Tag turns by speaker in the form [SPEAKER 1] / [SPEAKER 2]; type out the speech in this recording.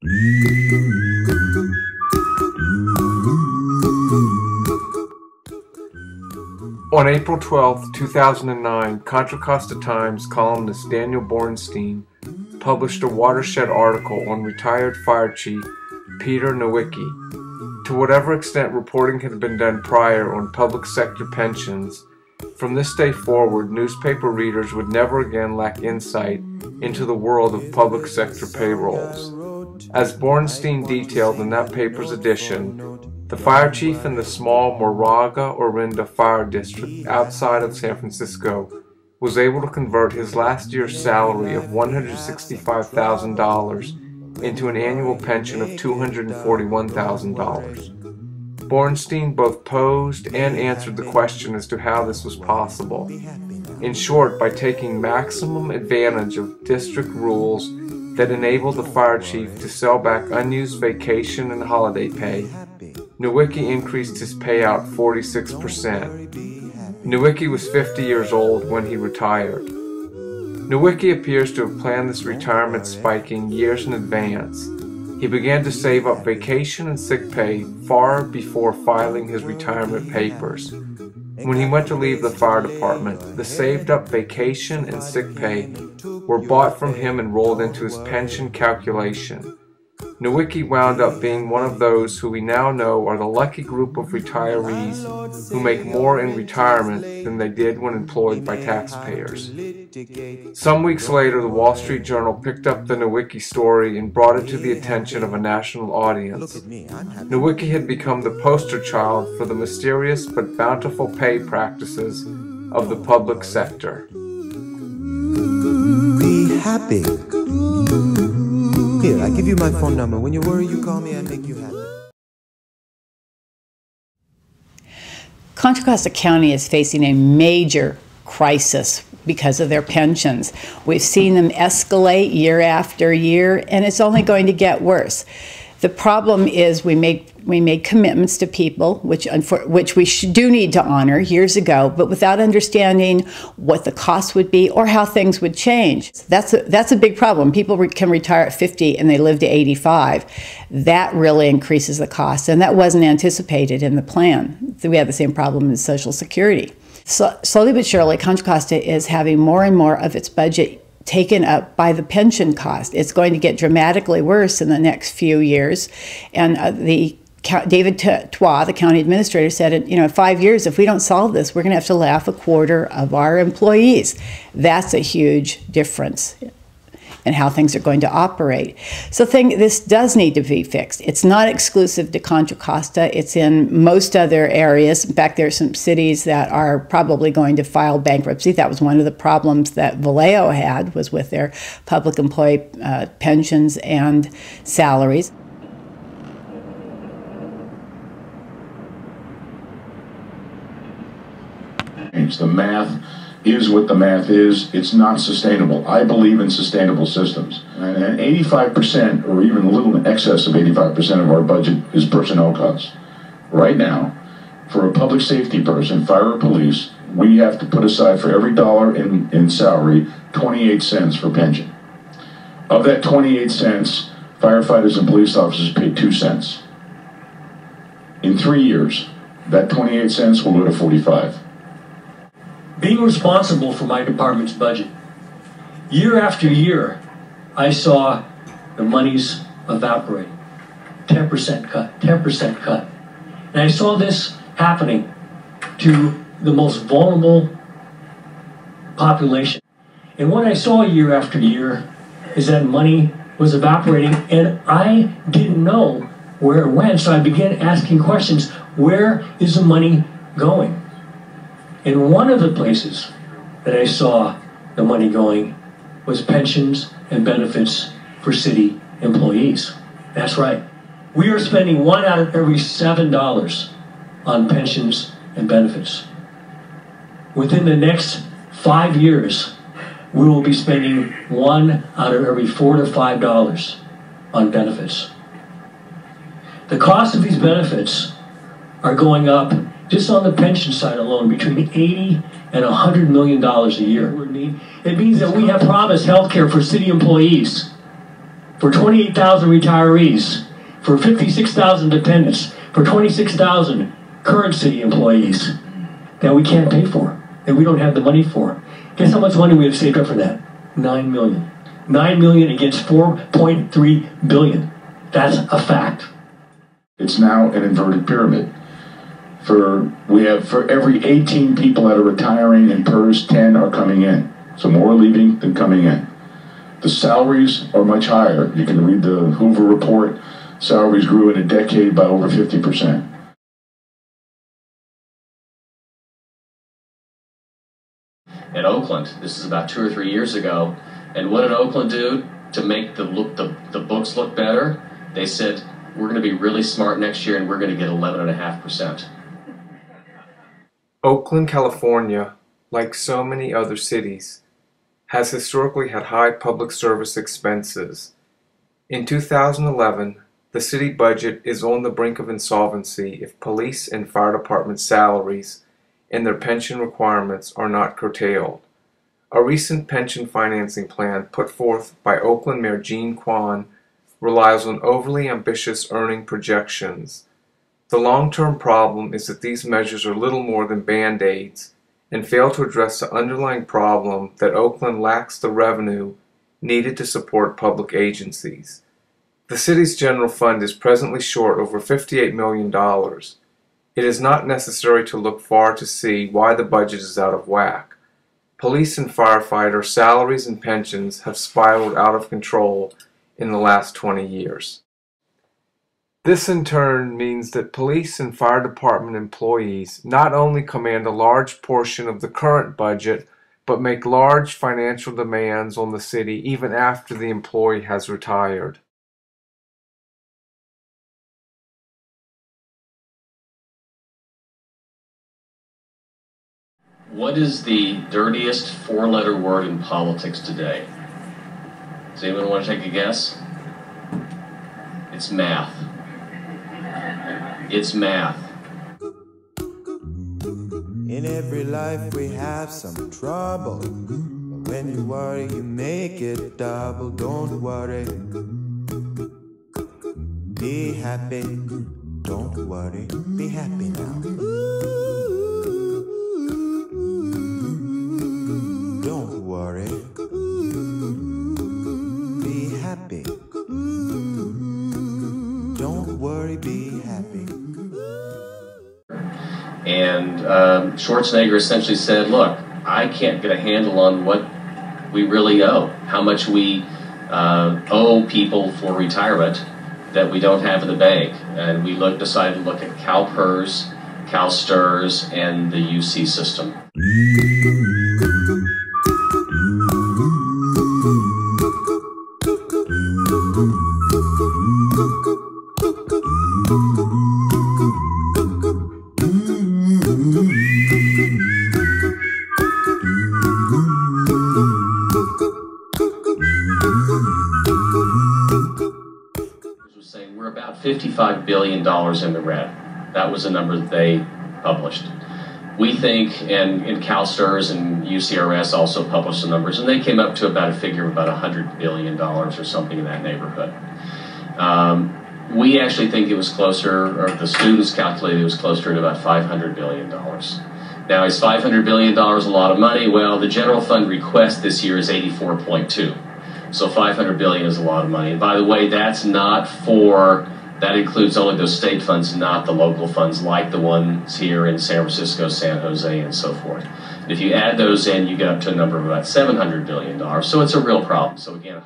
[SPEAKER 1] On April 12, 2009, Contra Costa Times columnist Daniel Bornstein published a watershed article on retired fire chief Peter Nowicki. To whatever extent reporting had been done prior on public sector pensions, from this day forward, newspaper readers would never again lack insight into the world of public sector payrolls. As Bornstein detailed in that paper's edition, the fire chief in the small Moraga Orinda Fire District outside of San Francisco was able to convert his last year's salary of $165,000 into an annual pension of $241,000. Bornstein both posed and answered the question as to how this was possible. In short, by taking maximum advantage of district rules that enable the fire chief to sell back unused vacation and holiday pay, Nowicki increased his payout 46%. Nowicki was 50 years old when he retired. Nowicki appears to have planned this retirement spiking years in advance. He began to save up vacation and sick pay far before filing his retirement papers. When he went to leave the fire department, the saved-up vacation and sick pay were bought from him and rolled into his pension calculation. Nowicki wound up being one of those who we now know are the lucky group of retirees who make more in retirement than they did when employed by taxpayers. Some weeks later, the Wall Street Journal picked up the Nowicki story and brought it to the attention of a national audience. Nowicki had become the poster child for the mysterious but bountiful pay practices of the public sector.
[SPEAKER 2] Be happy. Here, I give you my phone number. When you worry, you call me, I make you happy.
[SPEAKER 3] Contra Costa County is facing a major crisis because of their pensions. We've seen them escalate year after year, and it's only going to get worse. The problem is we made commitments to people, which we do need to honor years ago, but without understanding what the cost would be or how things would change. That's a big problem. People can retire at 50 and they live to 85. That really increases the cost, and that wasn't anticipated in the plan. We have the same problem in Social Security. So, slowly but surely, Contra Costa is having more and more of its budget taken up by the pension cost. It's going to get dramatically worse in the next few years. And David Twa, the county administrator, said, in 5 years, if we don't solve this, we're going to have to lay off a quarter of our employees. That's a huge difference in how things are going to operate. So this does need to be fixed. It's not exclusive to Contra Costa. It's in most other areas. In fact, there are some cities that are probably going to file bankruptcy. That was one of the problems that Vallejo had, was with their public employee pensions and salaries.
[SPEAKER 4] The math is what the math is. It's not sustainable. I believe in sustainable systems. And 85%, or even a little in excess of 85% of our budget is personnel costs. Right now, for a public safety person, fire or police, we have to put aside for every dollar in salary, 28 cents for pension. Of that 28 cents, firefighters and police officers pay 2 cents. In 3 years, that 28 cents will go to 45.
[SPEAKER 5] Being responsible for my department's budget, year after year, I saw the monies evaporating. 10% cut, 10% cut. And I saw this happening to the most vulnerable population. And what I saw year after year is that money was evaporating, and I didn't know where it went, so I began asking questions. Where is the money going? And one of the places that I saw the money going was pensions and benefits for city employees. That's right. We are spending 1 out of every $7 on pensions and benefits. Within the next 5 years, we will be spending 1 out of every $4 to $5 on benefits. The cost of these benefits are going up, just on the pension side alone, between $80 and $100 million a year. It means that we have promised health care for city employees, for 28,000 retirees, for 56,000 dependents, for 26,000 current city employees that we can't pay for, that we don't have the money for. Guess how much money we have saved up for that? $9 million. $9 million against $4.3 billion. That's a fact.
[SPEAKER 4] It's now an inverted pyramid. We have for every 18 people that are retiring in PERS, 10 are coming in. So more are leaving than coming in. The salaries are much higher. You can read the Hoover report. Salaries grew in a decade by over 50%.
[SPEAKER 6] In Oakland, this is about 2 or 3 years ago, and what did Oakland do to make the books look better? They said, we're going to be really smart next year and we're going to get 11.5%.
[SPEAKER 1] Oakland, California, like so many other cities, has historically had high public service expenses. In 2011, the city budget is on the brink of insolvency if police and fire department salaries and their pension requirements are not curtailed. A recent pension financing plan put forth by Oakland Mayor Jean Quan relies on overly ambitious earning projections. The long-term problem is that these measures are little more than band-aids and fail to address the underlying problem that Oakland lacks the revenue needed to support public agencies. The city's general fund is presently short over $58 million. It is not necessary to look far to see why the budget is out of whack. Police and firefighter salaries and pensions have spiraled out of control in the last 20 years. This in turn means that police and fire department employees not only command a large portion of the current budget, but make large financial demands on the city even after the employee has retired.
[SPEAKER 6] What is the dirtiest four-letter word in politics today? Does anyone want to take a guess? It's math. It's math.
[SPEAKER 2] In every life we have some trouble, but when you worry you make it double. Don't worry, be happy. Don't worry, be happy now. Don't worry, be happy. Don't worry, be happy.
[SPEAKER 6] And Schwarzenegger essentially said, look, I can't get a handle on what we really owe, how much we owe people for retirement that we don't have in the bank. And we decided to look at CalPERS, CalSTRS, and the UC system. We're about $55 billion in the red. That was the number that they published. We think, and CalSTRS and UCRS also published the numbers, and they came up to about a figure of about $100 billion or something in that neighborhood. We actually think it was closer, or the students calculated it was closer to about $500 billion. Now, is $500 billion a lot of money? Well, the general fund request this year is 84.2. So $500 billion is a lot of money. And by the way, that's not for, that includes only those state funds, not the local funds like the ones here in San Francisco, San Jose, and so forth. And if you add those in, you get up to a number of about $700 billion. So it's a real problem. So again,